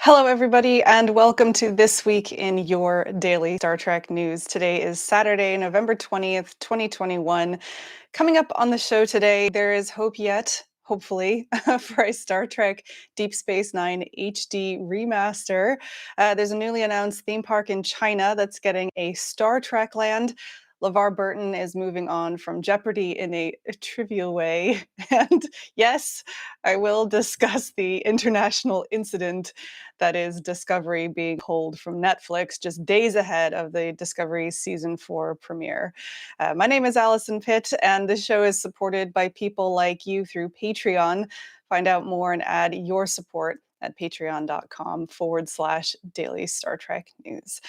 Hello, everybody, and welcome to This Week in Your Daily Star Trek News. Today is Saturday, November 20th, 2021. Coming up on the show today, there is hope yet, hopefully, for a Star Trek Deep Space Nine HD remaster. There's a newly announced theme park in China that's getting a Star Trek land. LeVar Burton is moving on from Jeopardy in a trivial way. And yes, I will discuss the international incident that is Discovery being pulled from Netflix just days ahead of the Discovery Season 4 premiere. My name is Alison Pitt, and this show is supported by people like you through Patreon. Find out more and add your support at patreon.com/daily Star Trek news.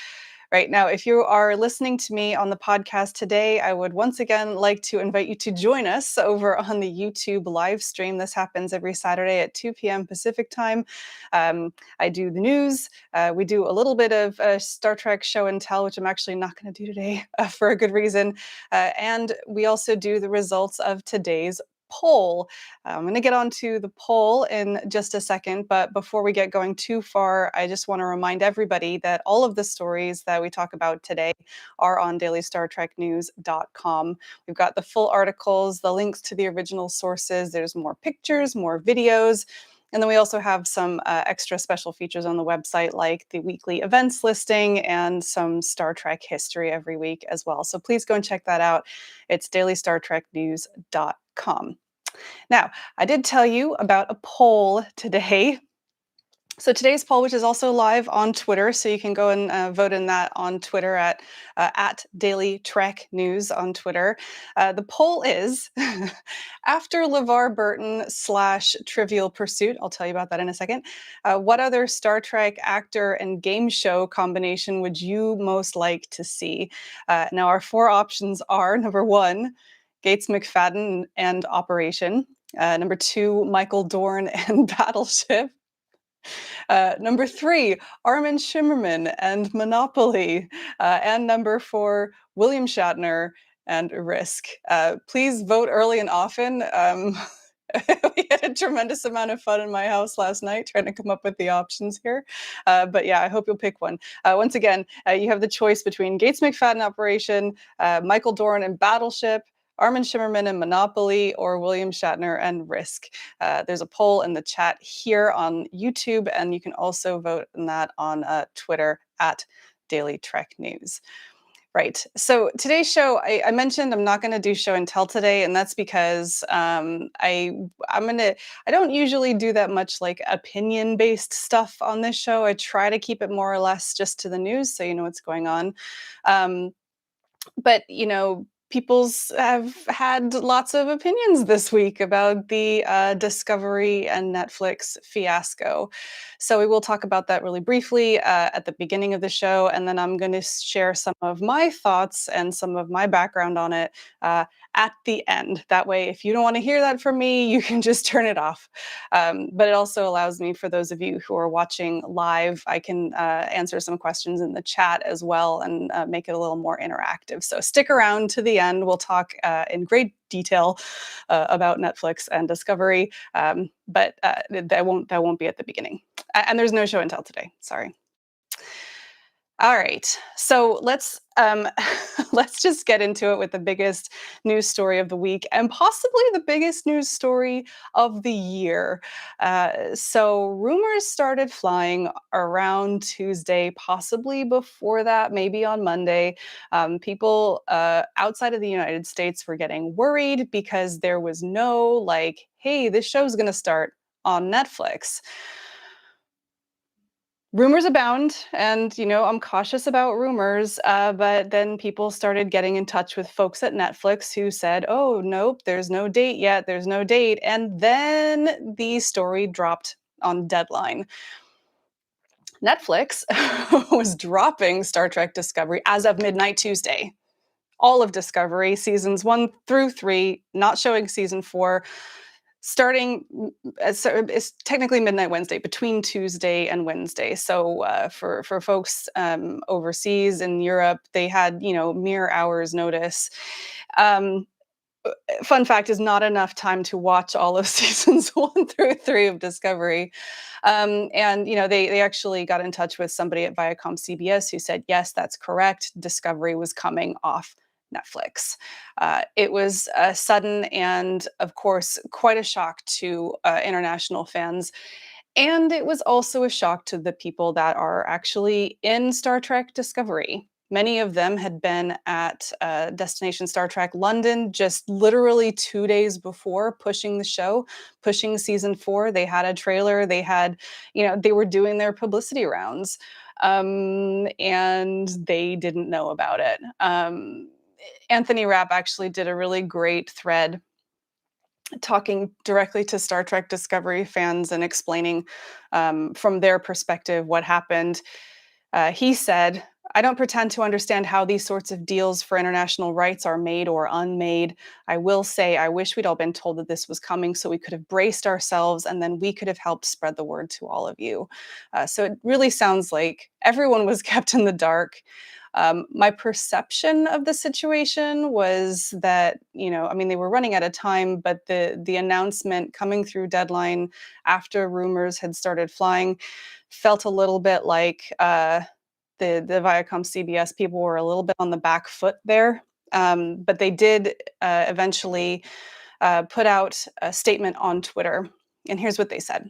Right now, if you are listening to me on the podcast today, I would once again like to invite you to join us over on the YouTube live stream. This happens every Saturday at 2 p.m. Pacific time. I do the news. We do a little bit of Star Trek show and tell, which I'm actually not going to do today for a good reason. And we also do the results of today's poll. I'm going to get onto the poll in just a second, but before we get going too far, I just want to remind everybody that all of the stories that we talk about today are on dailystartreknews.com. We've got the full articles, the links to the original sources. There's more pictures, more videos. And then we also have some extra special features on the website, like the weekly events listing and some Star Trek history every week as well. So please go and check that out. It's dailystartreknews.com. Now, I did tell you about a poll today. So today's poll, which is also live on Twitter, so you can go and vote in that on Twitter at Daily Trek News on Twitter. The poll is, after LeVar Burton / Trivial Pursuit, I'll tell you about that in a second, what other Star Trek actor and game show combination would you most like to see? Now, our four options are, number one, Gates McFadden and Operation. Number two, Michael Dorn and Battleship. Number three, Armin Shimmerman and Monopoly. And number four, William Shatner and Risk. Please vote early and often. We had a tremendous amount of fun in my house last night trying to come up with the options here. But yeah, I hope you'll pick one. Once again, you have the choice between Gates McFadden Operation, Michael Dorn and Battleship, Armin Shimmerman and Monopoly, or William Shatner and Risk. There's a poll in the chat here on YouTube, and you can also vote in that on Twitter at Daily Trek News. Right. So today's show, I mentioned I'm not going to do show and tell today, and that's because I don't usually do that much like opinion based stuff on this show. I try to keep it more or less just to the news, so you know what's going on. But people's have had lots of opinions this week about the Discovery and Netflix fiasco. So we will talk about that really briefly at the beginning of the show, and then I'm going to share some of my thoughts and some of my background on it at the end. That way, if you don't want to hear that from me, you can just turn it off. But it also allows me, for those of you who are watching live, I can answer some questions in the chat as well and make it a little more interactive. So stick around to the end. We'll talk in great detail about Netflix and Discovery, but that won't be at the beginning. And there's no show and tell today. Sorry. All right, so let's let's just get into it with the biggest news story of the week and possibly the biggest news story of the year. So rumors started flying around Tuesday, possibly before that, maybe on Monday. People outside of the United States were getting worried because there was no like, hey, this show's going to start on Netflix. Rumors abound, and I'm cautious about rumors. But then people started getting in touch with folks at Netflix who said, "Oh, nope, there's no date yet. There's no date." And then the story dropped on Deadline. Netflix was dropping Star Trek Discovery as of midnight Tuesday. All of Discovery, seasons 1 through 3, not showing season 4. Starting, so it's technically midnight Wednesday, between Tuesday and Wednesday. So for folks overseas in Europe, they had mere hours notice. Fun fact is not enough time to watch all of seasons 1 through 3 of Discovery. And, they actually got in touch with somebody at Viacom CBS who said, yes, that's correct. Discovery was coming off Netflix. It was sudden and, of course, quite a shock to international fans. And it was also a shock to the people that are actually in Star Trek Discovery. Many of them had been at Destination Star Trek London just literally 2 days before pushing the show, pushing season 4. They had a trailer, they were doing their publicity rounds, and they didn't know about it. Anthony Rapp actually did a really great thread talking directly to Star Trek Discovery fans and explaining from their perspective what happened. He said, I don't pretend to understand how these sorts of deals for international rights are made or unmade. I will say, I wish we'd all been told that this was coming so we could have braced ourselves and then we could have helped spread the word to all of you. So it really sounds like everyone was kept in the dark. My perception of the situation was that, they were running out of time, but the announcement coming through Deadline after rumors had started flying felt a little bit like the Viacom CBS people were a little bit on the back foot there. But they did eventually put out a statement on Twitter. And here's what they said.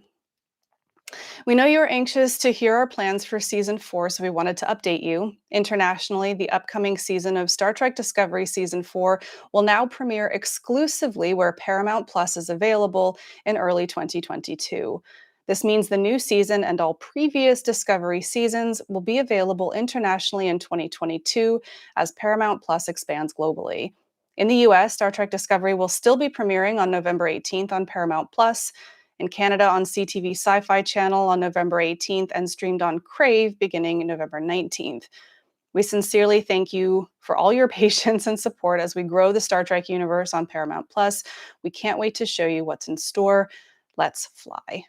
We know you're anxious to hear our plans for season 4, so we wanted to update you. Internationally, the upcoming season of Star Trek Discovery season 4 will now premiere exclusively where Paramount Plus is available in early 2022. This means the new season and all previous Discovery seasons will be available internationally in 2022 as Paramount Plus expands globally. In the US, Star Trek Discovery will still be premiering on November 18th on Paramount Plus, in Canada on CTV Sci-Fi Channel on November 18th and streamed on Crave beginning November 19th. We sincerely thank you for all your patience and support as we grow the Star Trek universe on Paramount Plus. We can't wait to show you what's in store. Let's fly.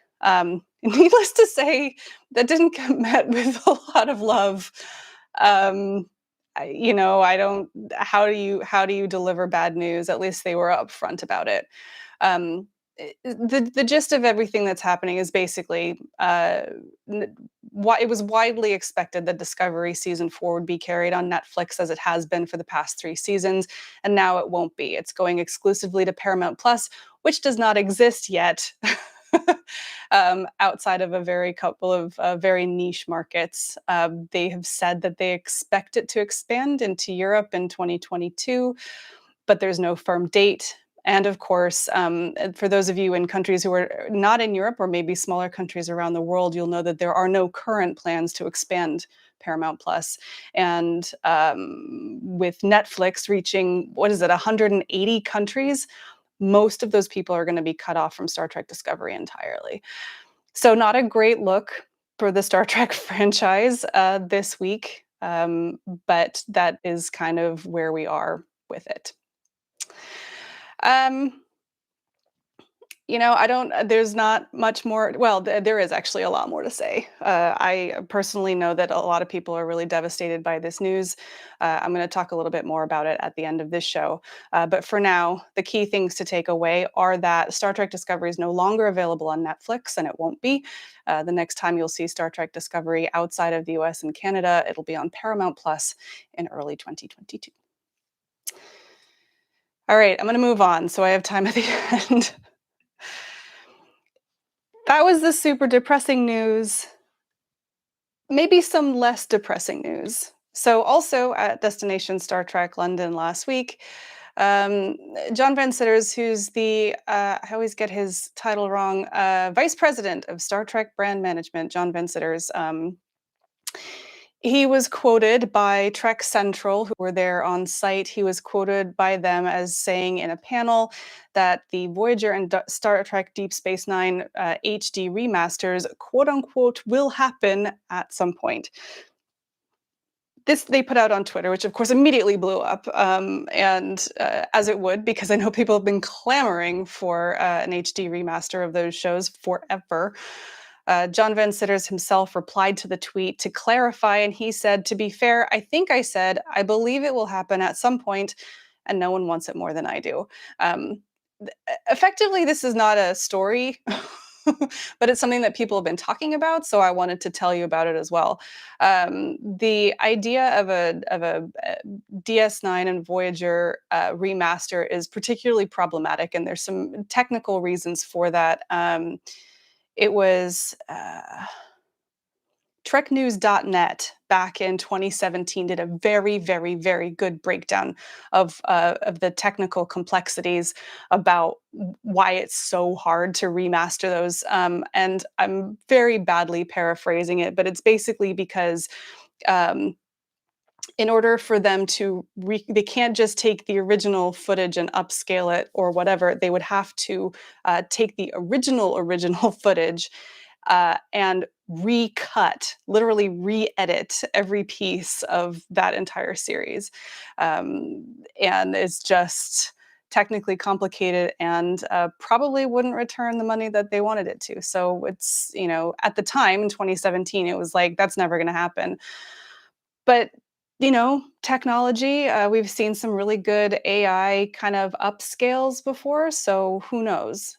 Needless to say, that didn't get met with a lot of love. I don't. How do you deliver bad news? At least they were upfront about it. Um, the gist of everything that's happening is basically it was widely expected that Discovery season 4 would be carried on Netflix as it has been for the past 3 seasons, and now it won't be. It's going exclusively to Paramount Plus, which does not exist yet. Outside of a very couple of very niche markets. They have said that they expect it to expand into Europe in 2022, but there's no firm date. And of course, for those of you in countries who are not in Europe or maybe smaller countries around the world, you'll know that there are no current plans to expand Paramount Plus. And with Netflix reaching, 180 countries, most of those people are going to be cut off from Star Trek Discovery entirely. So not a great look for the Star Trek franchise this week, but that is kind of where we are with it. There's not much more. Well, there is actually a lot more to say. I personally know that a lot of people are really devastated by this news. I'm going to talk a little bit more about it at the end of this show. But for now, the key things to take away are that Star Trek Discovery is no longer available on Netflix, and it won't be. The next time you'll see Star Trek Discovery outside of the US and Canada, it'll be on Paramount Plus in early 2022. All right, I'm going to move on so I have time at the end. That was the super depressing news. Maybe some less depressing news. So also at Destination Star Trek London last week, John Van Citters, who's I always get his title wrong, Vice President of Star Trek Brand Management, John Van Citters, he was quoted by Trek Central, who were there on site. He was quoted by them as saying in a panel that the Voyager and Star Trek Deep Space Nine HD remasters, quote unquote, will happen at some point. This they put out on Twitter, which of course immediately blew up, and as it would, because I know people have been clamoring for an HD remaster of those shows forever. John Van Citters himself replied to the tweet to clarify, and he said, "To be fair, I think I said, I believe it will happen at some point. and no one wants it more than I do. Um, Effectively, this is not a story, but it's something that people have been talking about. So I wanted to tell you about it as well. The idea of a DS9 and Voyager remaster is particularly problematic, and there's some technical reasons for that. It was TrekNews.net back in 2017 did a very, very, very good breakdown of the technical complexities about why it's so hard to remaster those. And I'm very badly paraphrasing it, but it's basically because um, in order for them to they can't just take the original footage and upscale it or whatever. They would have to take the original footage and recut, literally re-edit every piece of that entire series. And it's just technically complicated and probably wouldn't return the money that they wanted it to. So it's, at the time in 2017, it was like, that's never going to happen. But technology, we've seen some really good AI kind of upscales before, so who knows?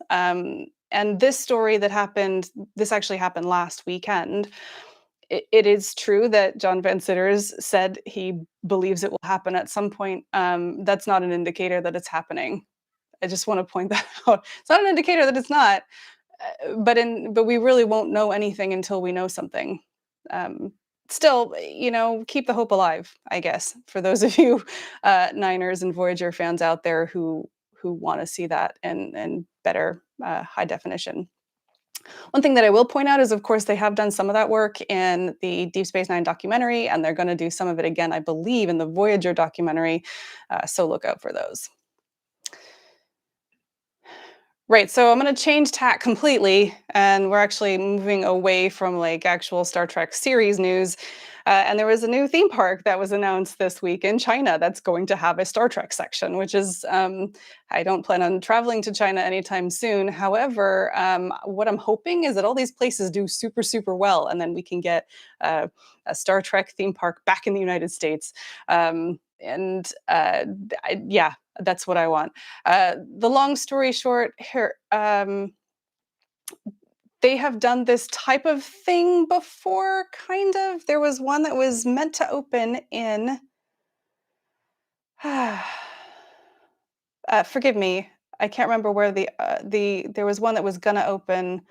And this story that happened, this actually happened last weekend. It is true that John Van Citters said he believes it will happen at some point. That's not an indicator that it's happening. I just want to point that out. It's not an indicator that it's not, but we really won't know anything until we know something. Um, Still, keep the hope alive, I guess, for those of you Niners and Voyager fans out there who want to see that in better high definition. One thing that I will point out is, of course, they have done some of that work in the Deep Space Nine documentary, and they're going to do some of it again, I believe, in the Voyager documentary. So look out for those. Right, so I'm gonna change tack completely, and we're actually moving away from, like, actual Star Trek series news, and there was a new theme park that was announced this week in China that's going to have a Star Trek section, which is, I don't plan on traveling to China anytime soon. However, what I'm hoping is that all these places do super, super well, and then we can get a Star Trek theme park back in the United States. And yeah, that's what I want. The long story short, here, they have done this type of thing before, kind of. There was one that was meant to open in. Forgive me, I can't remember where there was one that was gonna open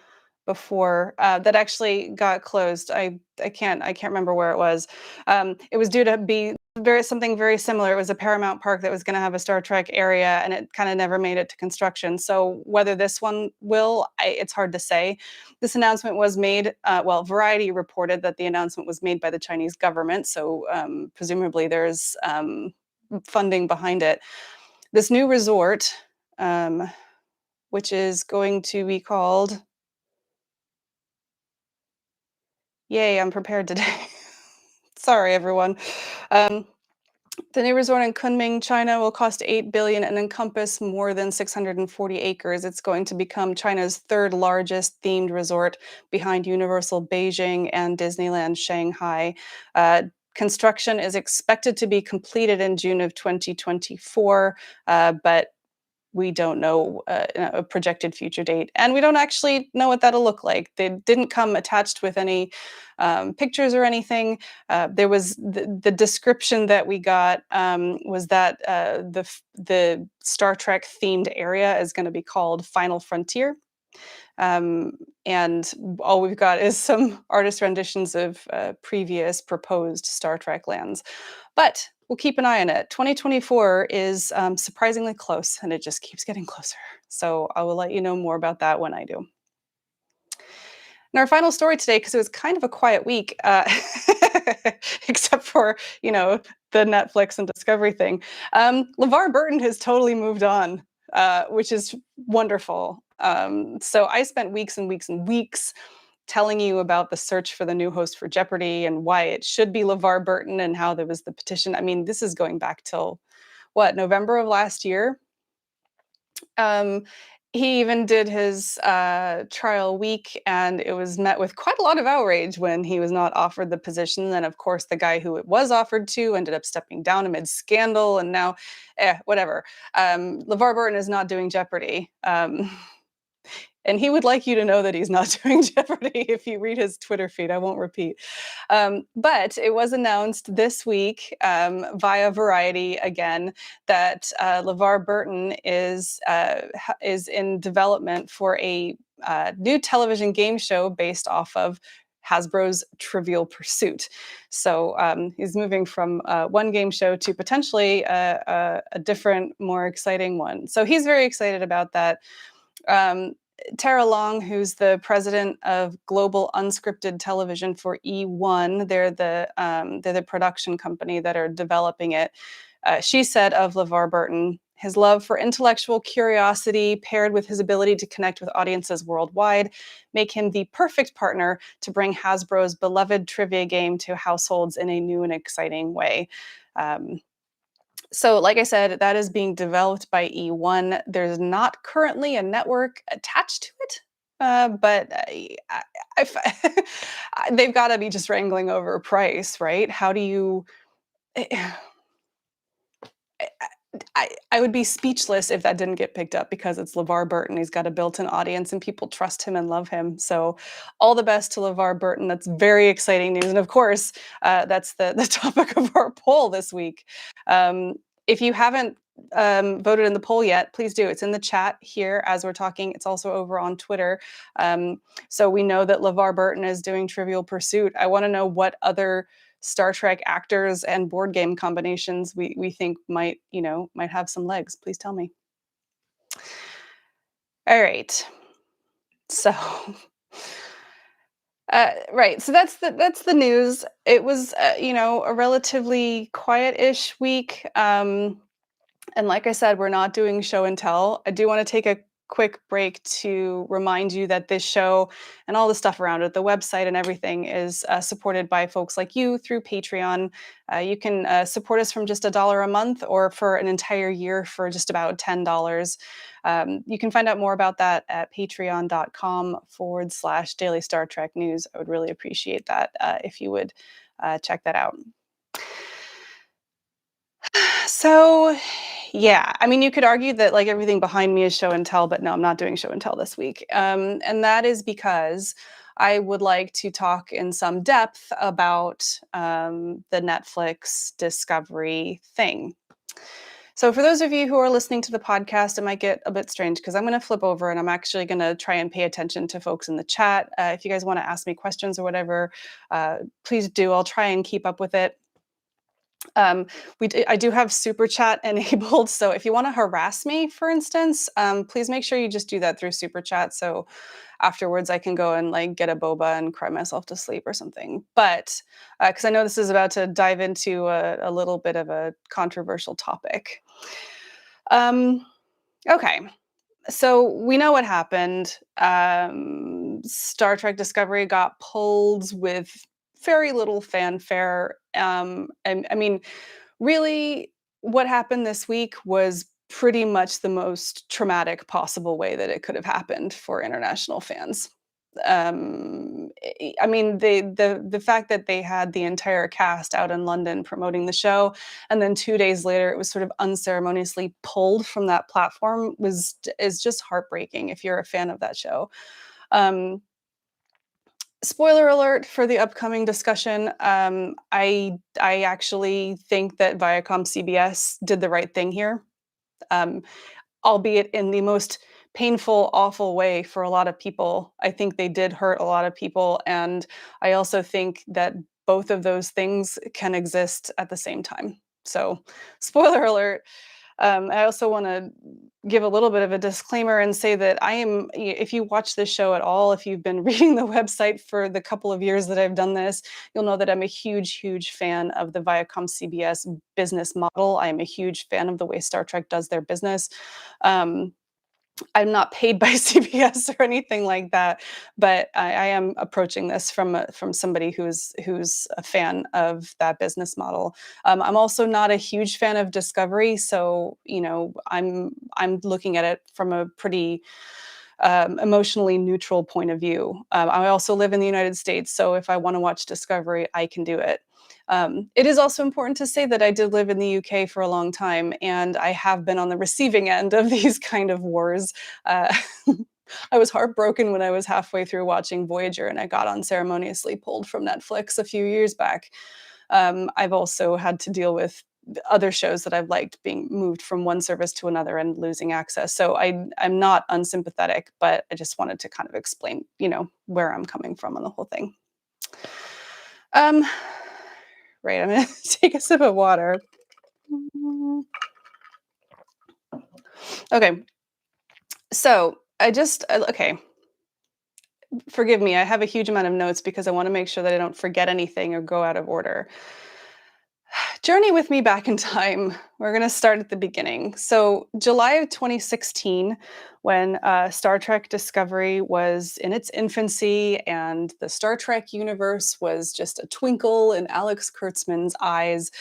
before that actually got closed. I can't remember where it was. It was due to be something very similar. It was a Paramount Park that was going to have a Star Trek area, and it kind of never made it to construction. So whether this one will, it's hard to say. This announcement was made. Well, Variety reported that the announcement was made by the Chinese government. So presumably there's funding behind it. This new resort, which is going to be called. Yay, I'm prepared today. Sorry, everyone. Um, the new resort in Kunming, China will cost 8 billion and encompass more than 640 acres. It's going to become China's third largest themed resort behind Universal Beijing and Disneyland Shanghai. Construction is expected to be completed in June of 2024, but we don't know a projected future date, and we don't actually know what that'll look like. They didn't come attached with any pictures or anything. There was the description that we got was that the Star Trek themed area is going to be called Final Frontier. Um, and all we've got is some artist renditions of previous proposed Star Trek lands. But we'll keep an eye on it. 2024 is surprisingly close, and it just keeps getting closer. So I will let you know more about that when I do. And our final story today, because it was kind of a quiet week, except for, the Netflix and Discovery thing. LeVar Burton has totally moved on, which is wonderful. So I spent weeks and weeks and weeks telling you about the search for the new host for Jeopardy and why it should be LeVar Burton and how there was the petition. I mean, this is going back till what, November of last year? Um, He even did his trial week, and it was met with quite a lot of outrage when he was not offered the position. Then, of course, the guy who it was offered to ended up stepping down amid scandal, and now, whatever. LeVar Burton is not doing Jeopardy. And he would like you to know that he's not doing Jeopardy if you read his Twitter feed. I won't repeat. But it was announced this week via Variety again that LeVar Burton is in development for a new television game show based off of Hasbro's Trivial Pursuit. So he's moving from one game show to potentially a different, more exciting one. So he's very excited about that. Tara Long, who's the president of Global Unscripted Television for E1, they're the production company that are developing it. She said of LeVar Burton, his love for intellectual curiosity paired with his ability to connect with audiences worldwide make him the perfect partner to bring Hasbro's beloved trivia game to households in a new and exciting way. So, like I said, that is being developed by E1. There's not currently a network attached to it, but they've got to be just wrangling over a price, right? How do you? I would be speechless if that didn't get picked up because it's LeVar Burton. He's got a built-in audience and people trust him and love him. So all the best to LeVar Burton. That's very exciting news. And of course, that's the topic of our poll this week. If you haven't voted in the poll yet, please do. It's in the chat here as we're talking. It's also over on Twitter. So we know that LeVar Burton is doing Trivial Pursuit. I want to know what other Star Trek actors and board game combinations we think might have some legs. Please tell me. All right. So right. So that's the news. It was a relatively quiet-ish week. And like I said, we're not doing show and tell. I do want to take a quick break to remind you that this show and all the stuff around it, the website and everything, is supported by folks like you through Patreon. You can support us from just $1 a month or for an entire year for just about $10. You can find out more about that at patreon.com/Daily Star Trek News. I would really appreciate that if you would check that out. So, yeah, I mean, you could argue that like everything behind me is show and tell, but no, I'm not doing show and tell this week. And that is because I would like to talk in some depth about the Netflix Discovery thing. So, for those of you who are listening to the podcast, it might get a bit strange because I'm going to flip over and I'm actually going to try and pay attention to folks in the chat. If you guys want to ask me questions or whatever, please do. I'll try and keep up with it. I do have super chat enabled. So if you want to harass me, for instance, please make sure you just do that through super chat. So afterwards I can go and like get a boba and cry myself to sleep or something. But because I know this is about to dive into a little bit of a controversial topic. Okay. So we know what happened. Star Trek Discovery got pulled with very little fanfare. And I mean, really, what happened this week was pretty much the most traumatic possible way that it could have happened for international fans. I mean, the fact that they had the entire cast out in London promoting the show, and then 2 days later it was sort of unceremoniously pulled from that platform is just heartbreaking if you're a fan of that show. Um, Spoiler alert for the upcoming discussion. I actually think that Viacom CBS did the right thing here. Um, Albeit in the most painful, awful way for a lot of people. I think they did hurt a lot of people. And I also think that both of those things can exist at the same time. So, spoiler alert. I also want to give a little bit of a disclaimer and say that if you watch this show at all, if you've been reading the website for the couple of years that I've done this, you'll know that I'm a huge, huge fan of the Viacom CBS business model. I am a huge fan of the way Star Trek does their business. Um, I'm not paid by CBS or anything like that, but I am approaching this from somebody who's a fan of that business model. I'm also not a huge fan of Discovery, so I'm looking at it from a pretty emotionally neutral point of view. I also live in the United States, so if I want to watch Discovery, I can do it. It is also important to say that I did live in the UK for a long time, and I have been on the receiving end of these kind of wars. Uh, I was heartbroken when I was halfway through watching Voyager and I got unceremoniously pulled from Netflix a few years back. I've also had to deal with other shows that I've liked being moved from one service to another and losing access. So I'm not unsympathetic, but I just wanted to kind of explain, where I'm coming from on the whole thing. Um, right, I'm gonna take a sip of water. Okay, so okay. Forgive me, I have a huge amount of notes because I want to make sure that I don't forget anything or go out of order. Journey with me back in time. We're going to start at the beginning. So, July of 2016, when Star Trek Discovery was in its infancy and the Star Trek universe was just a twinkle in Alex Kurtzman's eyes.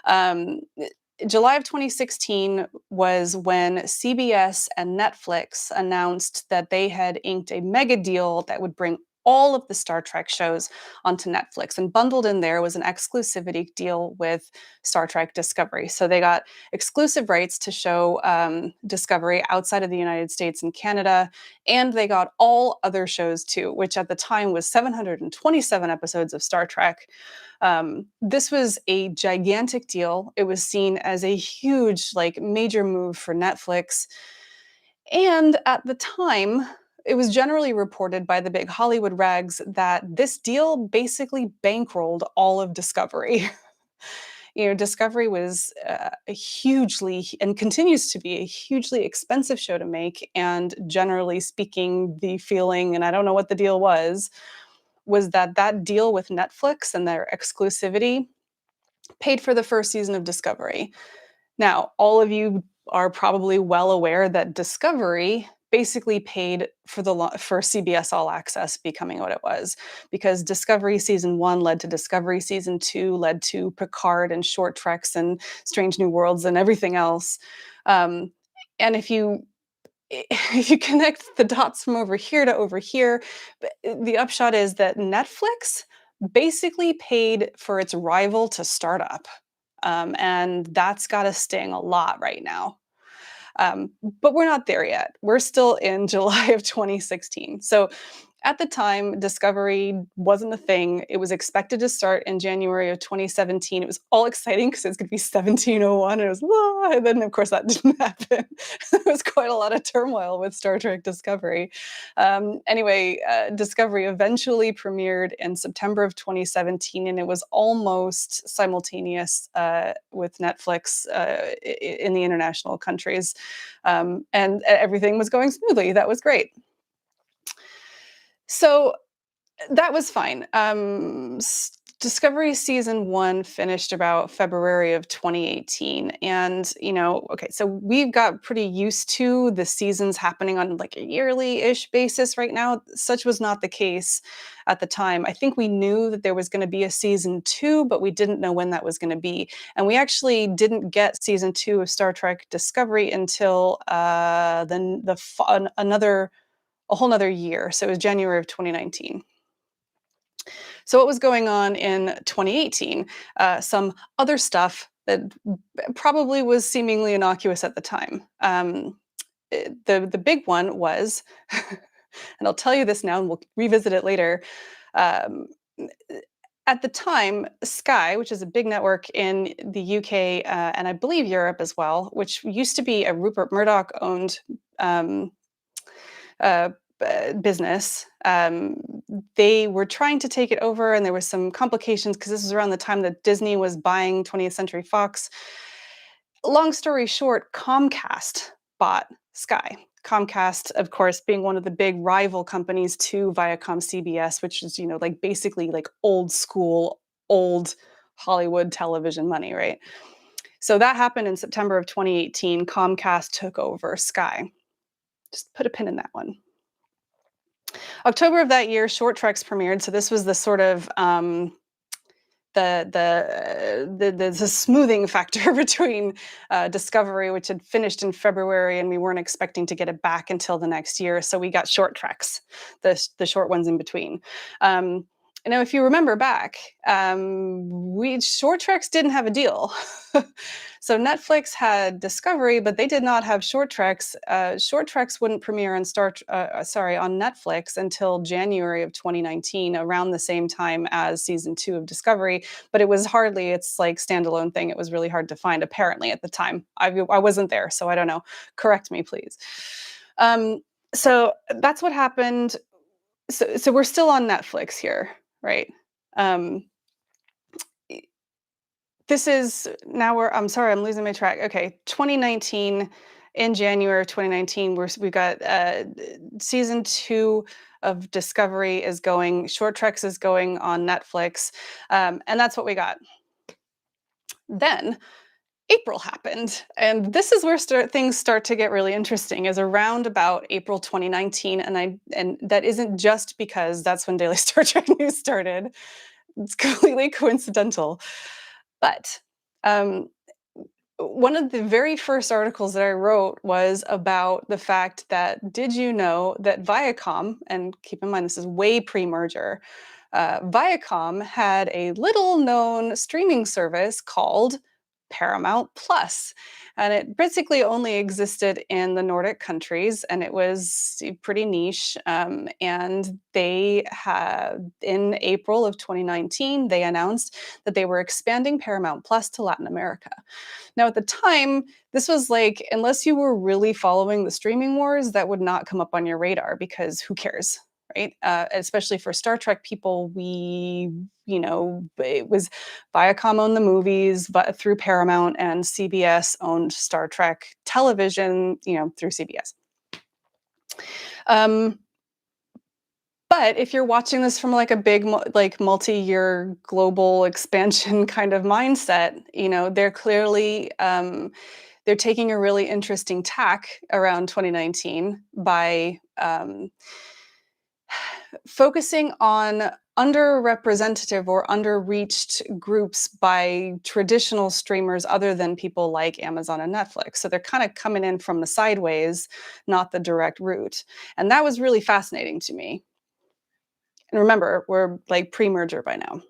Um, July of 2016 was when CBS and Netflix announced that they had inked a mega deal that would bring all of the Star Trek shows onto Netflix. And bundled in there was an exclusivity deal with Star Trek Discovery. So they got exclusive rights to show Discovery outside of the United States and Canada. And they got all other shows too, which at the time was 727 episodes of Star Trek. This was a gigantic deal. It was seen as a huge, like, major move for Netflix. And at the time, it was generally reported by the big Hollywood rags that this deal basically bankrolled all of Discovery. Discovery was a hugely and continues to be a hugely expensive show to make. And generally speaking, the feeling, and I don't know what the deal was that that deal with Netflix and their exclusivity paid for the first season of Discovery. Now, all of you are probably well aware that Discovery basically paid for CBS All Access becoming what it was, because Discovery season 1 led to Discovery season 2, led to Picard and Short Treks and Strange New Worlds and everything else. Um, and if you connect the dots from over here to over here, the upshot is that Netflix basically paid for its rival to start up. And that's got to sting a lot right now. But we're not there yet. We're still in July of 2016. So at the time, Discovery wasn't a thing. It was expected to start in January of 2017. It was all exciting because it's going to be 1701. It was, "Whoa," and then, of course, that didn't happen. There was quite a lot of turmoil with Star Trek Discovery. Anyway, Discovery eventually premiered in September of 2017, and it was almost simultaneous with Netflix in the international countries. And everything was going smoothly. That was great. So that was fine. Discovery season 1 finished about February of 2018. And, okay, so we've got pretty used to the seasons happening on like a yearly-ish basis right now. Such was not the case at the time. I think we knew that there was going to be a season 2, but we didn't know when that was going to be. And we actually didn't get season 2 of Star Trek Discovery until then a whole nother year. So it was January of 2019. So what was going on in 2018? Some other stuff that probably was seemingly innocuous at the time. The big one was, and I'll tell you this now, and we'll revisit it later. Um, at the time, Sky, which is a big network in the UK and I believe Europe as well, which used to be a Rupert Murdoch owned um, uh, business. They were trying to take it over, and there was some complications because this was around the time that Disney was buying 20th Century Fox. Long story short, Comcast bought Sky. Comcast, of course, being one of the big rival companies to Viacom CBS, which is, like basically like old school, old Hollywood television money, right? So that happened in September of 2018. Comcast took over Sky. Just put a pin in that one. October of that year, Short Treks premiered. So this was the sort of the smoothing factor between Discovery, which had finished in February, and we weren't expecting to get it back until the next year. So we got Short Treks, the short ones in between. Now, if you remember back, we Short Treks didn't have a deal. So Netflix had Discovery, but they did not have Short Treks. Short Treks wouldn't premiere on on Netflix until January of 2019, around the same time as season 2 of Discovery. But it was hardly its like standalone thing. It was really hard to find, apparently, at the time. I wasn't there, so I don't know. Correct me, please. So that's what happened. So we're still on Netflix here, right? This is now I'm sorry, I'm losing my track. Okay, 2019, in January of 2019, we got season 2 of Discovery is going, Short Treks is going on Netflix, and that's what we got. Then April happened, and this is where things start to get really interesting. Is around about April 2019, and that isn't just because that's when Daily Star Trek News started. It's completely coincidental. But one of the very first articles that I wrote was about the fact that, did you know that Viacom, and keep in mind this is way pre-merger, Viacom had a little known streaming service called Paramount Plus, and it basically only existed in the Nordic countries, and it was pretty niche. And they had, in April of 2019, they announced that they were expanding Paramount Plus to Latin America. Now, at the time, this was like, unless you were really following the streaming wars, that would not come up on your radar because who cares? Right? Especially for Star Trek people, it was Viacom owned the movies, but through Paramount, and CBS owned Star Trek television, through CBS. But if you're watching this from like a big, like multi-year global expansion kind of mindset, they're clearly they're taking a really interesting tack around 2019 by focusing on underrepresentative or underreached groups by traditional streamers other than people like Amazon and Netflix. So they're kind of coming in from the sideways, not the direct route. And that was really fascinating to me. And remember, we're like pre-merger by now.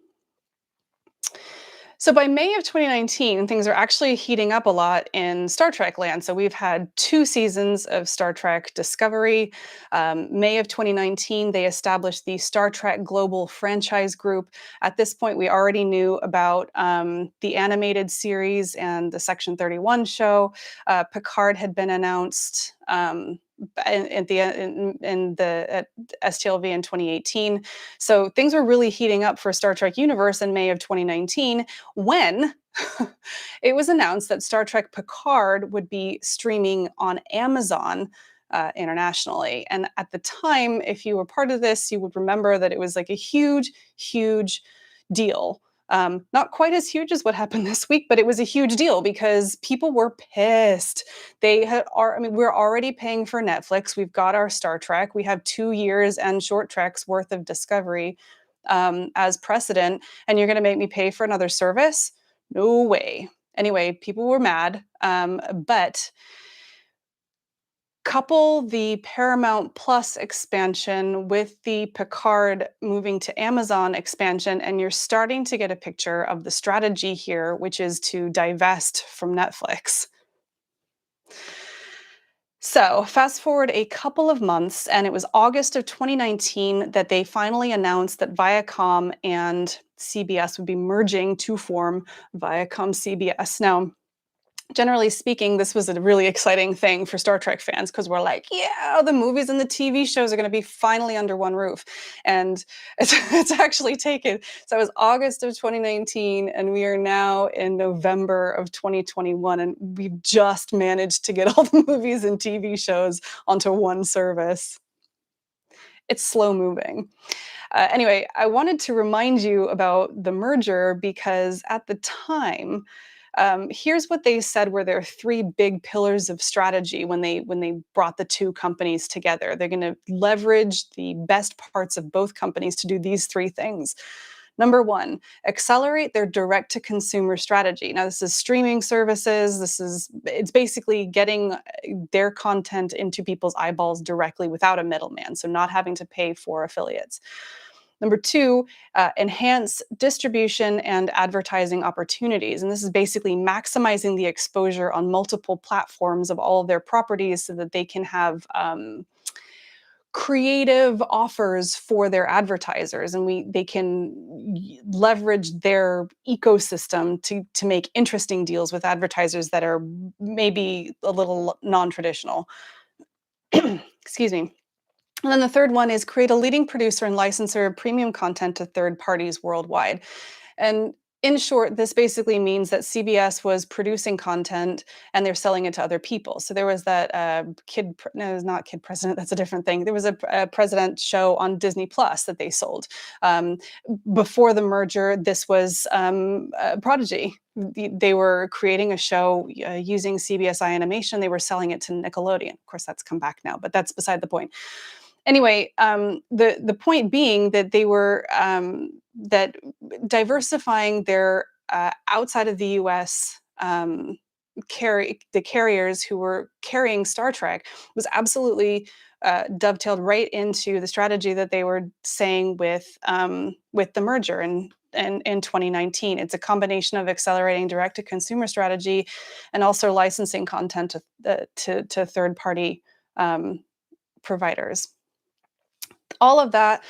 So by May of 2019, things are actually heating up a lot in Star Trek land. So we've had 2 seasons of Star Trek Discovery. May of 2019, they established the Star Trek Global Franchise Group. At this point, we already knew about the animated series and the Section 31 show. Picard had been announced at STLV in 2018. So things were really heating up for Star Trek universe in May of 2019 when it was announced that Star Trek Picard would be streaming on Amazon internationally. And at the time, if you were part of this, you would remember that it was like a huge, huge deal. Not quite as huge as what happened this week, but it was a huge deal because people were pissed. We're already paying for Netflix. We've got our Star Trek. We have 2 years and Short Trek's worth of Discovery as precedent, and you're going to make me pay for another service? No way. Anyway, people were mad, but couple the Paramount Plus expansion with the Picard moving to Amazon expansion, and you're starting to get a picture of the strategy here, which is to divest from Netflix. So fast forward a couple of months, and it was August of 2019 that they finally announced that Viacom and CBS would be merging to form Viacom CBS. Now, generally speaking, this was a really exciting thing for Star Trek fans because we're like, yeah, the movies and the TV shows are going to be finally under one roof. And it's actually taken. So it was August of 2019, and we are now in November of 2021, and we've just managed to get all the movies and TV shows onto one service. It's slow moving. Anyway, I wanted to remind you about the merger because at the time, Here's what they said were their three big pillars of strategy when they brought the two companies together. They're going to leverage the best parts of both companies to do these three things. Number one, accelerate their direct to consumer strategy. Now, this is streaming services. It's basically getting their content into people's eyeballs directly without a middleman. So, not having to pay for affiliates. Number two, enhance distribution and advertising opportunities. And this is basically maximizing the exposure on multiple platforms of all of their properties so that they can have creative offers for their advertisers, and they can leverage their ecosystem to make interesting deals with advertisers that are maybe a little non-traditional. Excuse me. And then the third one is create a leading producer and licensor of premium content to third parties worldwide. And in short, this basically means that CBS was producing content and they're selling it to other people. So there was that no, it's not Kid President. That's a different thing. There was a President show on Disney Plus that they sold. Um, Before the merger, this was Prodigy. They were creating a show using CBS animation. They were selling it to Nickelodeon. Of course, that's come back now, but that's beside the point. Anyway, the point being that they were that diversifying their outside of the U.S. The carriers who were carrying Star Trek was absolutely dovetailed right into the strategy that they were saying with the merger and in 2019. It's a combination of accelerating direct to consumer strategy and also licensing content to third party providers. All of that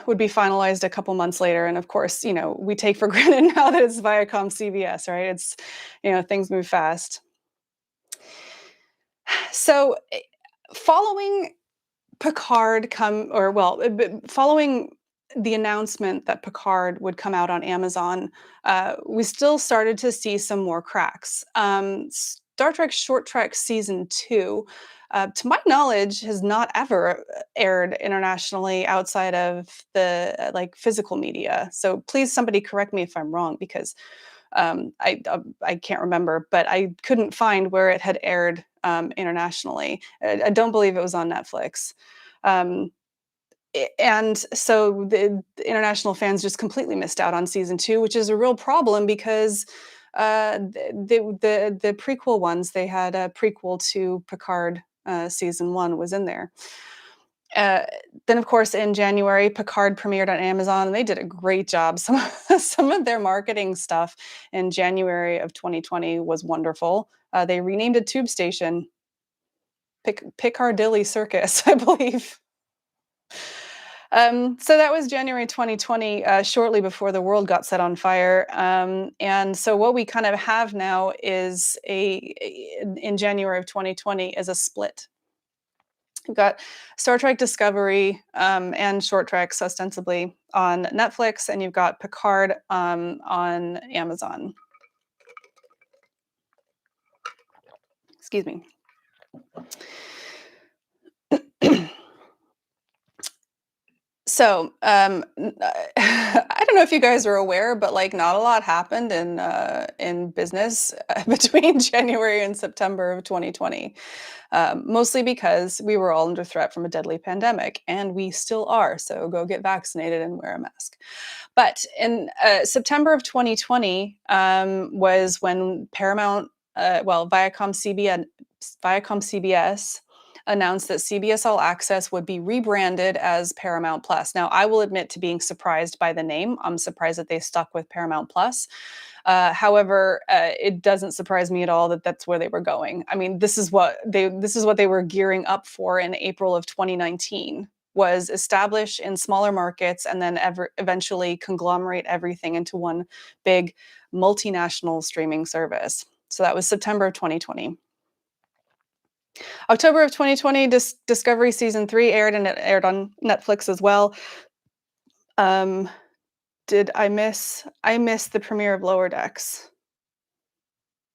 would be finalized a couple months later. And of course, we take for granted now that it's Viacom CBS, right? It's, things move fast. So following following the announcement that Picard would come out on Amazon, we still started to see some more cracks. Star Trek Short Trek Season 2, to my knowledge, has not ever aired internationally outside of the physical media. So please, somebody correct me if I'm wrong, because I can't remember, but I couldn't find where it had aired internationally. I don't believe it was on Netflix. And so the international fans just completely missed out on season 2, which is a real problem because the prequel ones, they had a prequel to Picard season 1 was in there. Then, of course, in January, Picard premiered on Amazon, and they did a great job. Some of their marketing stuff in January of 2020 was wonderful. They renamed a tube station Piccadilly Circus, I believe. So that was January 2020, shortly before the world got set on fire. And so what we kind of have now is in January of 2020 is a split. You've got Star Trek Discovery and Short Treks ostensibly on Netflix, and you've got Picard on Amazon. Excuse me. So, I don't know if you guys are aware, but not a lot happened in business between January and September of 2020, mostly because we were all under threat from a deadly pandemic, and we still are. So go get vaccinated and wear a mask. But in September of 2020 was when Viacom CBS announced that CBS All Access would be rebranded as Paramount Plus. Now, I will admit to being surprised by the name. I'm surprised that they stuck with Paramount Plus. However, it doesn't surprise me at all that that's where they were going. I mean, this is what they were gearing up for in April of 2019. Was establish in smaller markets and then eventually conglomerate everything into one big multinational streaming service. So that was September of 2020. October of 2020, Discovery Season 3 aired, and it aired on Netflix as well. Did I miss the premiere of Lower Decks?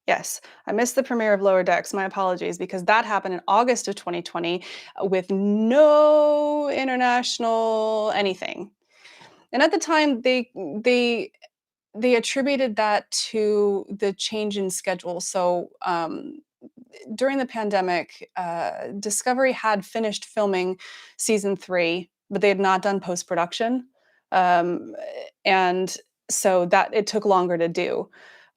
Yes, I missed the premiere of Lower Decks. My apologies, because that happened in August of 2020 with no international anything. And at the time, they they attributed that to the change in schedule. So during the pandemic, Discovery had finished filming season 3, but they had not done post production, um, and so that it took longer to do.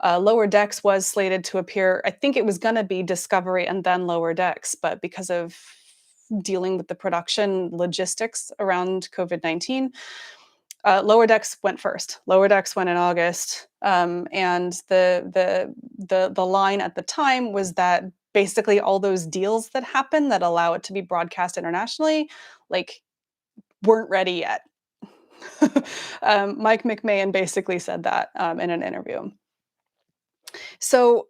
Lower Decks was slated to appear. I think it was going to be Discovery and then Lower Decks, but because of dealing with the production logistics around COVID-19, Lower Decks went first. Lower Decks went in August, and the line at the time was that basically all those deals that happen that allow it to be broadcast internationally, like, weren't ready yet. Mike McMahon basically said that in an interview. So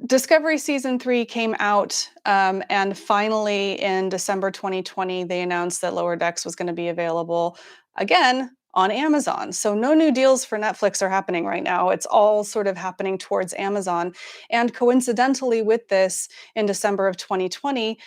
Discovery season 3 came out, and finally in December 2020, they announced that Lower Decks was going to be available again on Amazon. So no new deals for Netflix are happening right now. It's all sort of happening towards Amazon. And coincidentally with this, in December of 2020,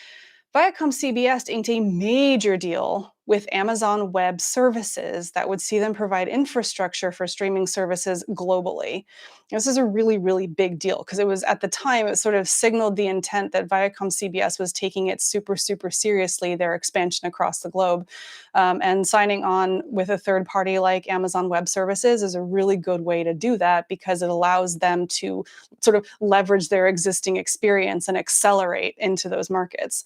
Viacom CBS inked a major deal with Amazon Web Services that would see them provide infrastructure for streaming services globally. This is a really, really big deal because it was at the time, it sort of signaled the intent that Viacom CBS was taking it super, super seriously, their expansion across the globe. And signing on with a third party like Amazon Web Services is a really good way to do that because it allows them to sort of leverage their existing experience and accelerate into those markets.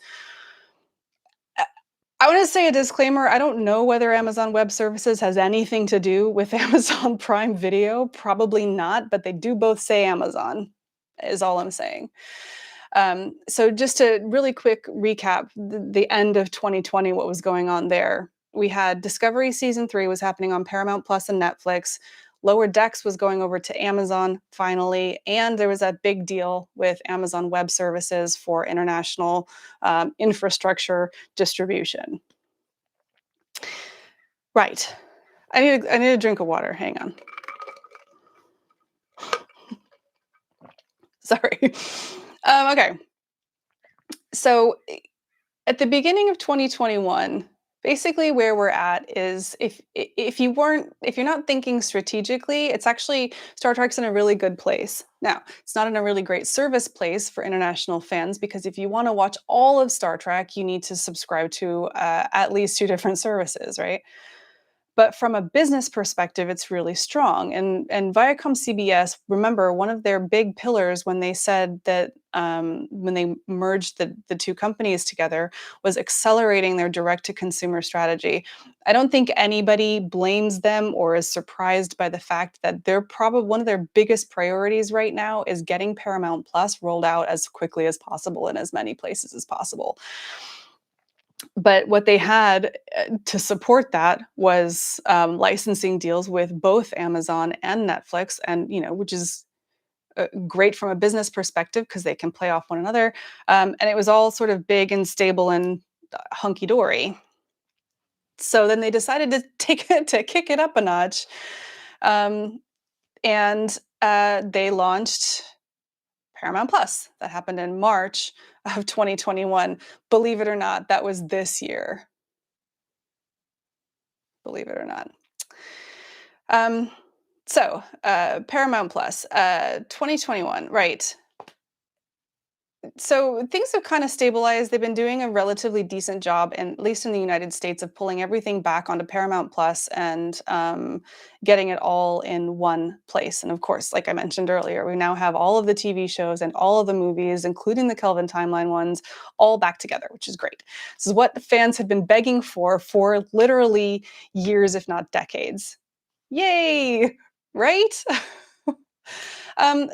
I want to say a disclaimer. I don't know whether Amazon Web Services has anything to do with Amazon Prime Video. Probably not, but they do both say Amazon, is all I'm saying. So just to really quick recap the end of 2020, what was going on there. We had Discovery season 3 was happening on Paramount Plus and Netflix. Lower Decks was going over to Amazon finally, and there was that big deal with Amazon Web Services for international infrastructure distribution. Right. I need a drink of water. Hang on. Sorry. Okay. So at the beginning of 2021, basically where we're at is if you're not thinking strategically, it's actually Star Trek's in a really good place. Now, it's not in a really great service place for international fans because if you want to watch all of Star Trek, you need to subscribe to at least 2 different services, right? But from a business perspective, it's really strong. And Viacom CBS, remember, one of their big pillars when they said that when they merged the 2 companies together was accelerating their direct-to-consumer strategy. I don't think anybody blames them or is surprised by the fact that they're probably one of their biggest priorities right now is getting Paramount Plus rolled out as quickly as possible in as many places as possible. But what they had to support that was licensing deals with both Amazon and Netflix, and which is great from a business perspective because they can play off one another. And it was all sort of big and stable and hunky dory. So then they decided to kick it up a notch, um, and they launched Paramount Plus. That happened in March of 2021. Believe it or not, that was this year. Believe it or not. Um, Paramount Plus, 2021, right. So things have kind of stabilized. They've been doing a relatively decent job, and at least in the United States, of pulling everything back onto Paramount Plus and getting it all in one place. And of course, like I mentioned earlier, we now have all of the TV shows and all of the movies, including the Kelvin Timeline ones, all back together, which is great. This is what fans had been begging for literally years, if not decades. Yay! Right?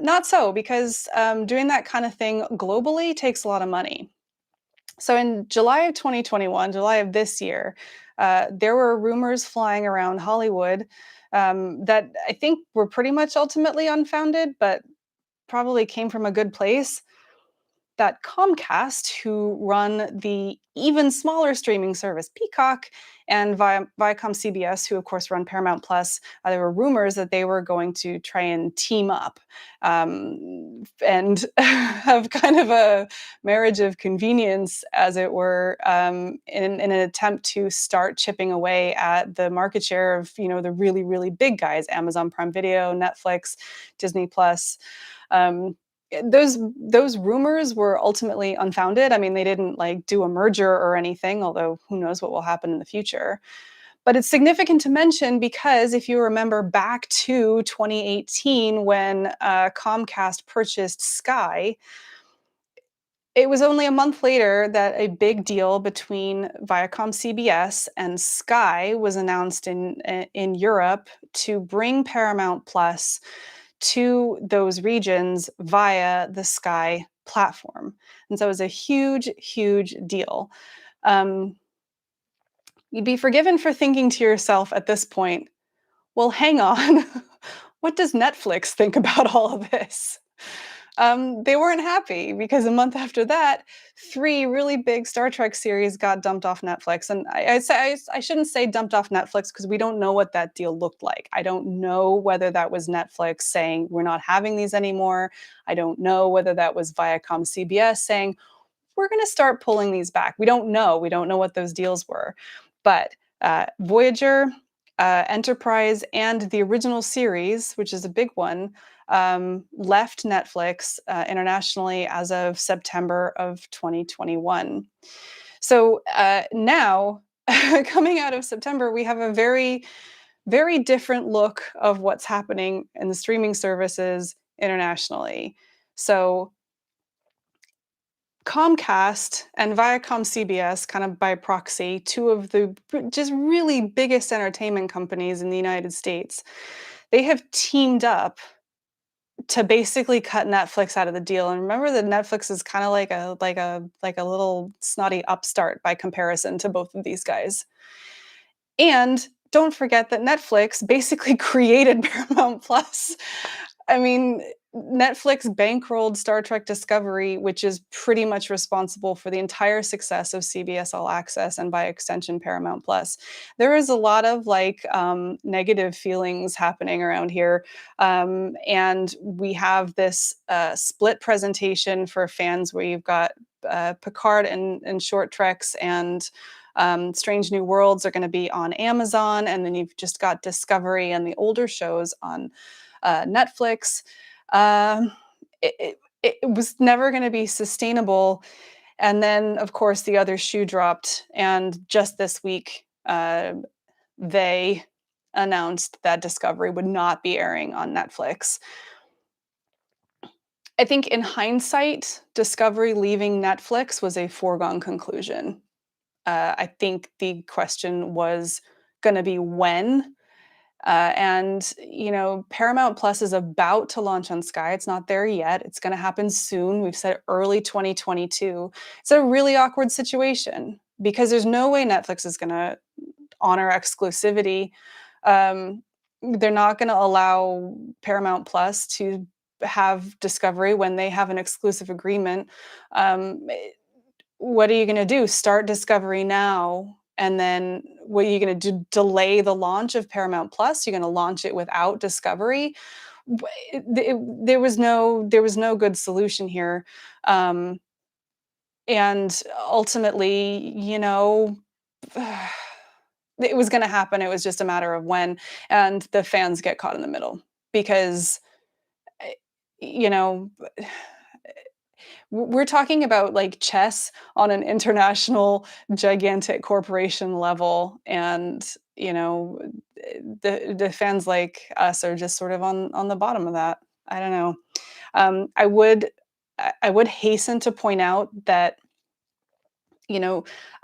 Not so, because doing that kind of thing globally takes a lot of money. So in July of 2021, July of this year, there were rumors flying around Hollywood that I think were pretty much ultimately unfounded, but probably came from a good place, that Comcast, who run the even smaller streaming service Peacock, and Viacom CBS, who of course run Paramount Plus, there were rumors that they were going to try and team up and have kind of a marriage of convenience, as it were, in an attempt to start chipping away at the market share of the really really big guys: Amazon Prime Video, Netflix, Disney Plus. Um, those rumors were ultimately unfounded. I mean, they didn't like do a merger or anything, although who knows what will happen in the future. But it's significant to mention because if you remember back to 2018 when Comcast purchased Sky, it was only a month later that a big deal between Viacom CBS and Sky was announced in Europe to bring Paramount Plus to those regions via the Sky platform. And so it was a huge, huge deal. Um, you'd be forgiven for thinking to yourself at this point, well, hang on. What does Netflix think about all of this? They weren't happy because a month after that, three really big Star Trek series got dumped off Netflix. And I shouldn't say dumped off Netflix because we don't know what that deal looked like. I don't know whether that was Netflix saying we're not having these anymore. I don't know whether that was Viacom CBS saying we're going to start pulling these back. We don't know. We don't know what those deals were. But Voyager, Enterprise, and the original series, which is a big one, left Netflix internationally as of September of 2021. So now, coming out of September, we have a very, very different look of what's happening in the streaming services internationally. So Comcast and Viacom CBS, kind of by proxy, two of the just really biggest entertainment companies in the United States, they have teamed up to basically cut Netflix out of the deal. And remember that Netflix is kind of like a little snotty upstart by comparison to both of these guys. And don't forget that Netflix basically created Paramount Plus. I mean, Netflix bankrolled Star Trek Discovery, which is pretty much responsible for the entire success of CBS All Access and by extension Paramount Plus. There is a lot of negative feelings happening around here, and we have this split presentation for fans where you've got Picard and Short Treks and Strange New Worlds are going to be on Amazon, and then you've just got Discovery and the older shows on Netflix. Um, it was never going to be sustainable. And then, of course, the other shoe dropped. And just this week, they announced that Discovery would not be airing on Netflix. I think in hindsight, Discovery leaving Netflix was a foregone conclusion. I think the question was going to be when. And Paramount Plus is about to launch on Sky. It's not there yet. It's going to happen soon. We've said early 2022. It's a really awkward situation because there's no way Netflix is going to honor exclusivity. They're not going to allow Paramount Plus to have Discovery when they have an exclusive agreement. What are you going to do? Start Discovery now, and then what are you going to do? Delay the launch of Paramount Plus? You're going to launch it without Discovery? There was no good solution here, and ultimately, it was going to happen. It was just a matter of when, and the fans get caught in the middle because, you know we're talking about like chess on an international gigantic corporation level, and the fans like us are just sort of on the bottom of that. I don't know. I would hasten to point out that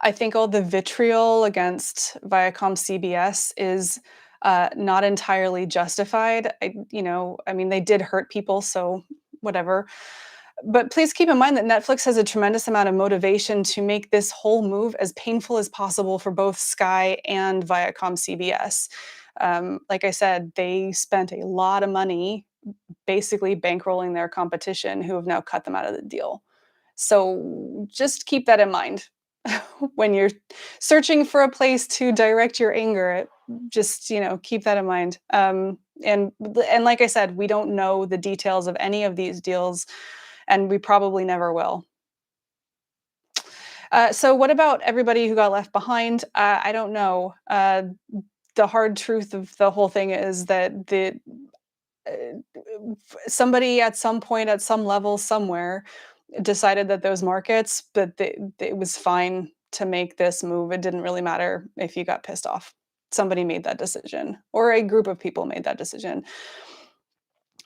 I think all the vitriol against Viacom CBS is not entirely justified. I mean, they did hurt people, so whatever. But please keep in mind that Netflix has a tremendous amount of motivation to make this whole move as painful as possible for both Sky and Viacom CBS. Like I said, they spent a lot of money basically bankrolling their competition, who have now cut them out of the deal. So just keep that in mind when you're searching for a place to direct your anger. Just keep that in mind. And like I said, we don't know the details of any of these deals, and we probably never will. So what about everybody who got left behind? I don't know. The hard truth of the whole thing is that somebody at some point, at some level, somewhere, decided that those markets, that it was fine to make this move. It didn't really matter if you got pissed off. Somebody made that decision, or a group of people made that decision.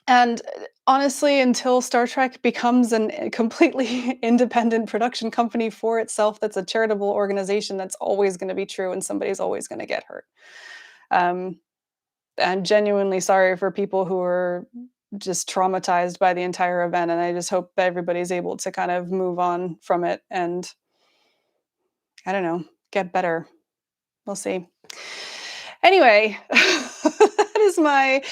And honestly, until Star Trek becomes a completely independent production company for itself, that's a charitable organization, that's always going to be true, and somebody's always going to get hurt. Um, I'm genuinely sorry for people who are just traumatized by the entire event, and I just hope that everybody's able to kind of move on from it and, I don't know, get better. We'll see. Anyway, that is my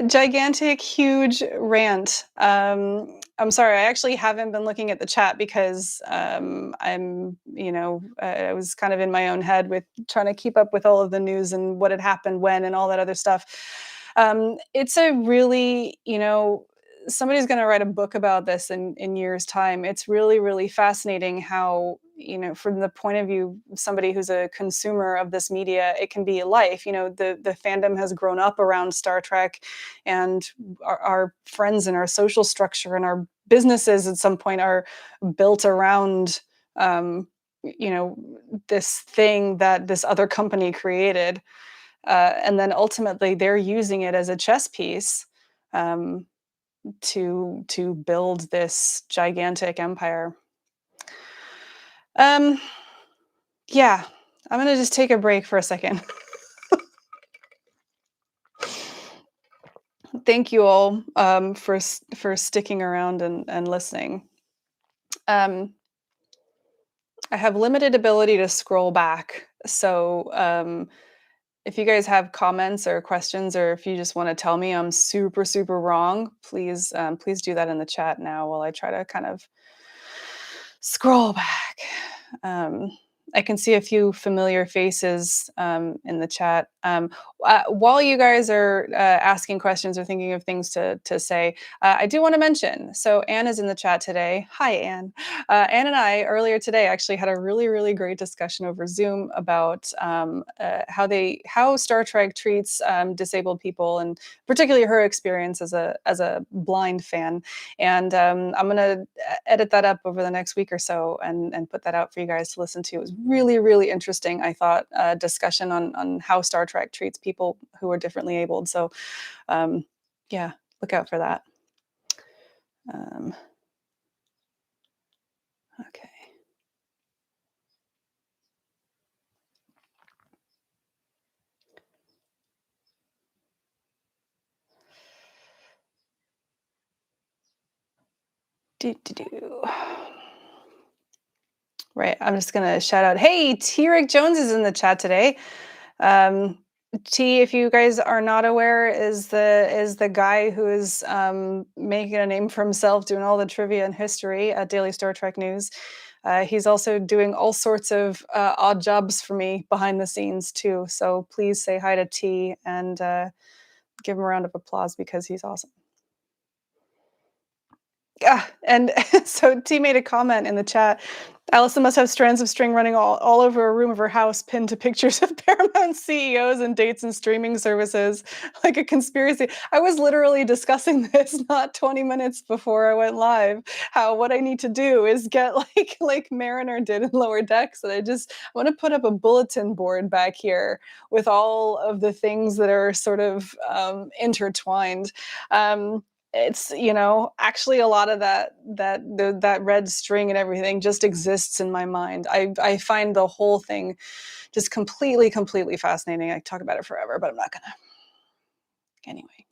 gigantic, huge rant. I'm sorry, I actually haven't been looking at the chat because I was kind of in my own head with trying to keep up with all of the news and what had happened when and all that other stuff. It's a really, somebody's going to write a book about this in years' time. It's really, really fascinating how, from the point of view of somebody who's a consumer of this media, it can be a life. The fandom has grown up around Star Trek, and our friends and our social structure and our businesses at some point are built around, you know, this thing that this other company created. And then ultimately they're using it as a chess piece. Um, to build this gigantic empire. Um, yeah, I'm gonna just take a break for a second. Thank you all for sticking around and listening. Um, I have limited ability to scroll back, so if you guys have comments or questions, or if you just want to tell me I'm super super wrong, please do that in the chat now while I try to kind of scroll back. Um, I can see a few familiar faces in the chat. While you guys are asking questions or thinking of things to say, I do want to mention. So Anne is in the chat today. Hi, Anne. Anne and I earlier today actually had a really really great discussion over Zoom about how Star Trek treats disabled people, and particularly her experience as a blind fan. And I'm going to edit that up over the next week or so and put that out for you guys to listen to. It was really, really interesting, I thought, discussion on how Star Trek treats people who are differently abled. So, yeah, look out for that. Um, okay. Do. Right, I'm just gonna shout out, hey, T-Rick Jones is in the chat today. Um, T, if you guys are not aware, is the guy who is making a name for himself, doing all the trivia and history at Daily Star Trek News. He's also doing all sorts of odd jobs for me behind the scenes too. So please say hi to T and give him a round of applause because he's awesome. Yeah, and so T made a comment in the chat. Alison must have strands of string running all over a room of her house pinned to pictures of Paramount CEOs and dates and streaming services, like a conspiracy. I was literally discussing this not 20 minutes before I went live, how what I need to do is get like Mariner did in Lower Decks, and I want to put up a bulletin board back here with all of the things that are sort of intertwined. It's actually a lot of that red string and everything just exists in my mind. I find the whole thing just completely fascinating. I talk about it forever, but I'm not gonna. Anyway.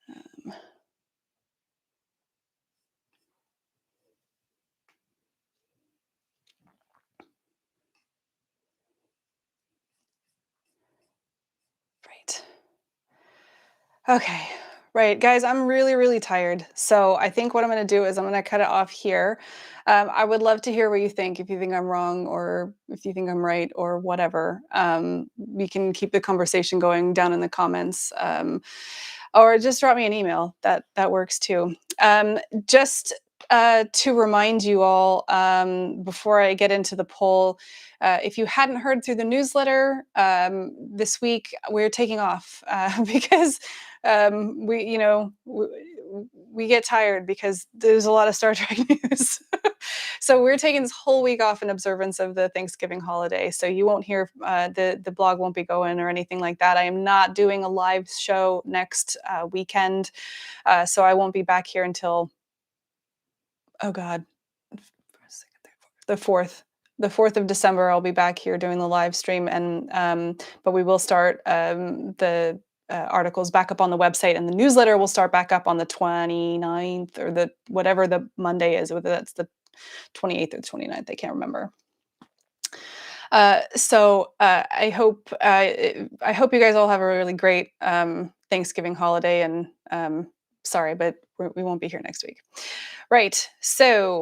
um, right. Okay, Right, guys, I'm really, really tired. So I think what I'm going to do is I'm going to cut it off here. I would love to hear what you think, if you think I'm wrong or if you think I'm right or whatever. We can keep the conversation going down in the comments, or just drop me an email. That works too. Just to remind you all, before I get into the poll, if you hadn't heard through the newsletter, this week we're taking off because we get tired because there's a lot of Star Trek news. So we're taking this whole week off in observance of the Thanksgiving holiday. So you won't hear the blog won't be going or anything like that. I am not doing a live show next weekend, so I won't be back here until, oh God, the 4th. The 4th of December, I'll be back here doing the live stream, and but we will start the articles back up on the website, and the newsletter will start back up on the 29th or the whatever the Monday is, whether that's the 28th or the 29th, I can't remember. So I hope you guys all have a really great Thanksgiving holiday, and sorry, but we won't be here next week. Right. So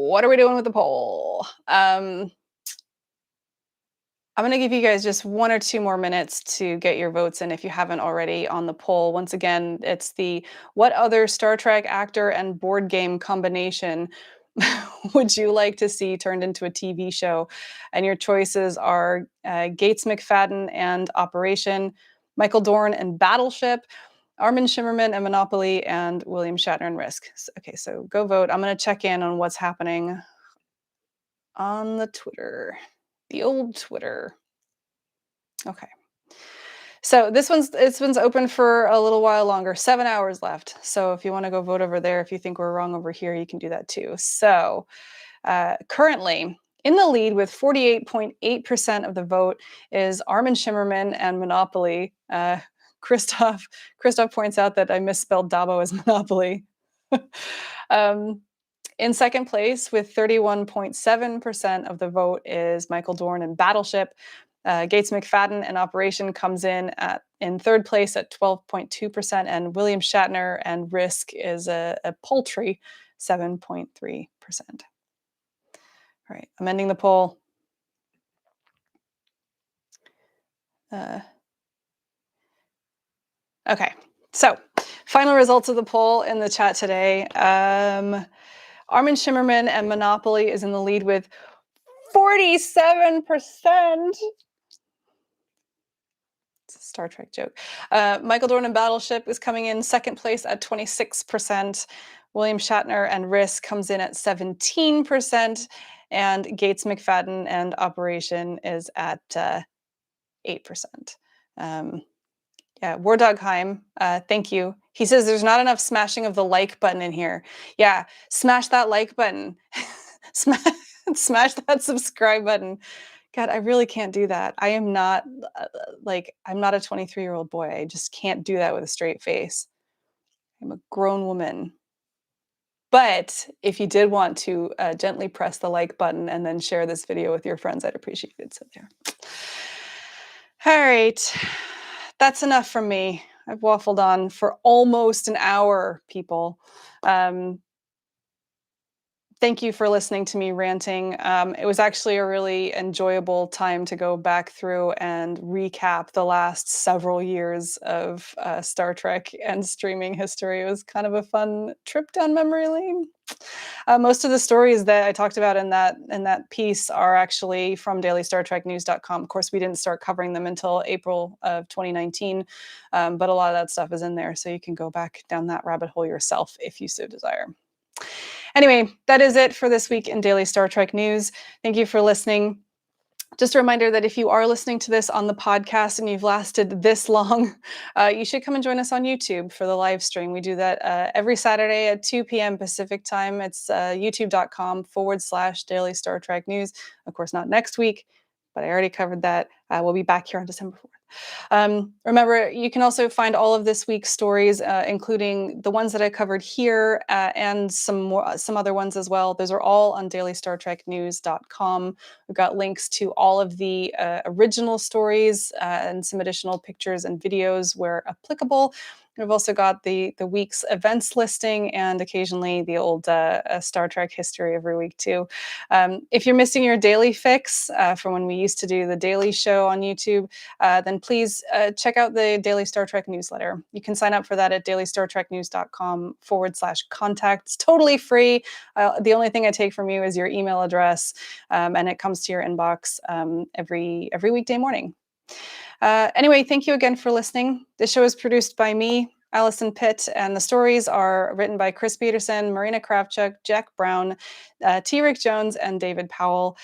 what are we doing with the poll? I'm going to give you guys just 1 or 2 more minutes to get your votes in if you haven't already on the poll. Once again, it's the what other Star Trek actor and board game combination would you like to see turned into a TV show? And your choices are Gates McFadden and Operation, Michael Dorn and Battleship, Armin Shimmerman and Monopoly, and William Shatner and Risk. Okay, so go vote. I'm going to check in on what's happening on the Twitter, the old Twitter. Okay. So this one's open for a little while longer, 7 hours left. So if you want to go vote over there, if you think we're wrong over here, you can do that too. So currently in the lead with 48.8% of the vote is Armin Shimmerman and Monopoly. Christoph points out that I misspelled Dabo as Monopoly. In second place with 31.7% of the vote is Michael Dorn and Battleship. Gates McFadden and Operation comes in third place at 12.2%, and William Shatner and Risk is a paltry 7.3%. All right, I'm ending the poll. Okay, so final results of the poll in the chat today. Armin Shimmerman and Monopoly is in the lead with 47%. It's a Star Trek joke. Michael Dorn and Battleship is coming in second place at 26%. William Shatner and Risk comes in at 17%. And Gates McFadden and Operation is at 8%. Yeah, War Dogheim, thank you. He says there's not enough smashing of the like button in here. Yeah, smash that like button. Smash that subscribe button. God, I really can't do that. I am not I'm not a 23-year-old boy. I just can't do that with a straight face. I'm a grown woman. But if you did want to gently press the like button and then share this video with your friends, I'd appreciate it. So there. All right. That's enough from me. I've waffled on for almost an hour, people. Thank you for listening to me ranting. It was actually a really enjoyable time to go back through and recap the last several years of Star Trek and streaming history. It was kind of a fun trip down memory lane. Most of the stories that I talked about in that piece are actually from dailystartreknews.com. Of course, we didn't start covering them until April of 2019, but a lot of that stuff is in there, so you can go back down that rabbit hole yourself if you so desire. Anyway, that is it for this week in Daily Star Trek News. Thank you for listening. Just a reminder that if you are listening to this on the podcast and you've lasted this long, you should come and join us on YouTube for the live stream. We do that every Saturday at 2 p.m. Pacific time. It's youtube.com/Daily Star Trek News. Of course, not next week, but I already covered that. We'll be back here on December 4th. Remember, you can also find all of this week's stories, including the ones that I covered here and some other ones as well. Those are all on dailystartreknews.com. We've got links to all of the original stories and some additional pictures and videos where applicable. We've also got the week's events listing and occasionally the old Star Trek history every week too. If you're missing your daily fix from when we used to do the daily show on YouTube, then please check out the Daily Star Trek newsletter. You can sign up for that at dailystartreknews.com/contact. It's totally free. The only thing I take from you is your email address, and it comes to your inbox every weekday morning. Anyway, thank you again for listening. This show is produced by me, Alison Pitt, and the stories are written by Chris Peterson, Marina Kravchuk, Jack Brown, T. Rick Jones, and David Powell.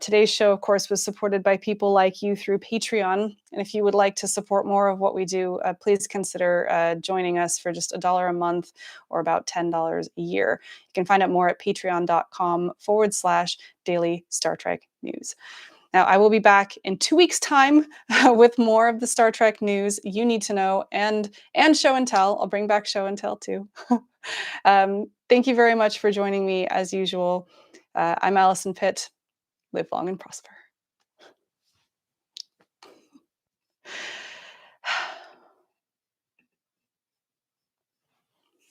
Today's show, of course, was supported by people like you through Patreon. And if you would like to support more of what we do, please consider joining us for just $1 a month or about $10 a year. You can find out more at patreon.com/daily Star Trek news. Now, I will be back in 2 weeks' time with more of the Star Trek news you need to know and show and tell. I'll bring back show and tell too. Thank you very much for joining me as usual. I'm Alison Pitt. Live long and prosper.